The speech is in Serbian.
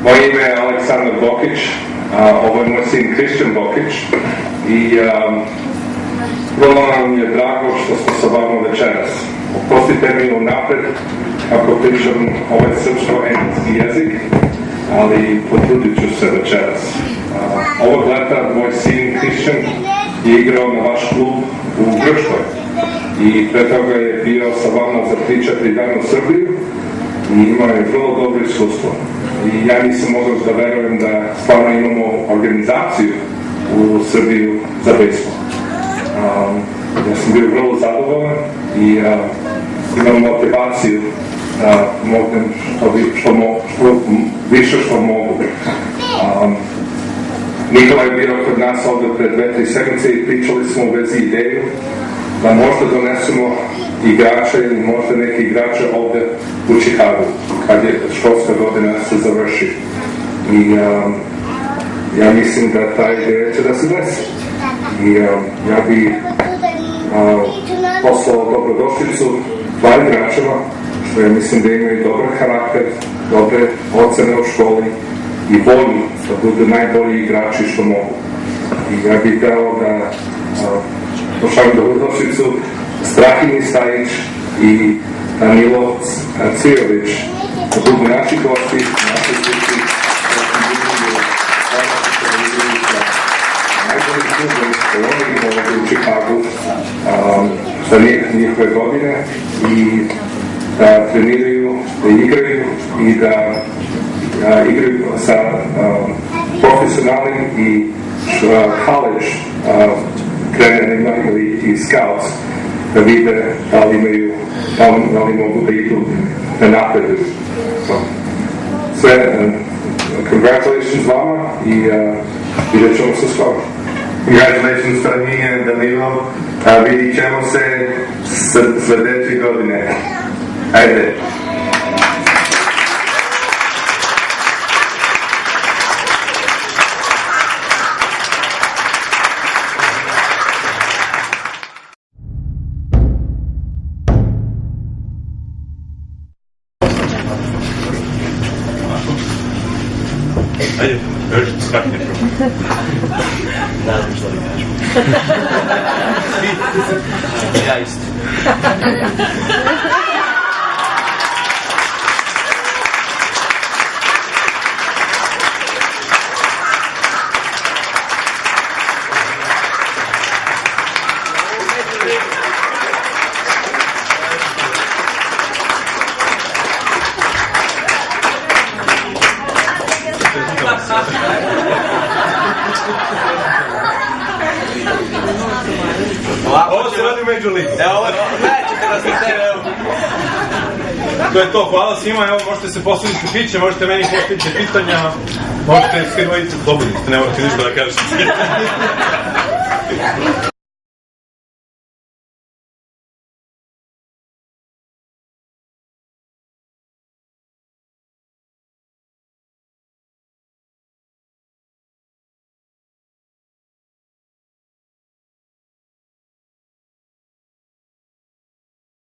Moje ime je Aleksandar Bokić, ovo je moj sin Kristijan Bokić i vrlo nam je drago što smo sa vama večeras. Oprostite mi unapred ako pričam ovaj srpsko-engleski jezik, ali potrudit ću se večeras. Ovog leta moj sin Kristijan je igrao na vaš klub u Grčkoj i pre toga je bio sa vama za 3-4 dana u Srbiju i imao je vrlo dobro iskustvo. I ja nisam mogao da verujem da stvarno imamo organizaciju u Srbiju za bejsbol. Ja sam bio vrlo zadovoljan i imam motivaciju da mogu što više što mogu. Nikola je bio kod nas ovde pred 2-3 sedmice i pričali smo u vezi ideju da možda donesemo igrače ili možda neki igrače ovde u Čikagu kad je školska godina se završi. I ja mislim da ta ideja će da se desi. I ja bi poslao dobrodošlicu 2 igračeva, što ja mislim da imaju dobar karakter, dobre ocene u školi i volju da budu najbolji igrači što mogu. I ja bih dao da pošaljem dobrodošlicu Strahimir Stajić i Danilo Cvijović da budu naši gosti, naši sluci, najbolji klubovi koji oni imaju u Čikagu za njihove godine i da treniraju, da igraju i da igraju sa profesionalnim i college trenerima ili scouts da vide da li mogu da idu da napreduju. Sve, congratulations vama i vidjet ćemo se skoro. Congratulations Strahimir, Danilo, vidit ćemo se sledeće godine. Ajde. Ajde, još skakne prvo. Ne znam što da kažem. Ja isto. Ovo se radi u Major League. Evo, nećete da se tebe, evo. To je to, hvala svima, evo možete se posuditi piće, možete meni postaviti pitanja, možete svi dvojice slobodni, ne morate ništa da kažete.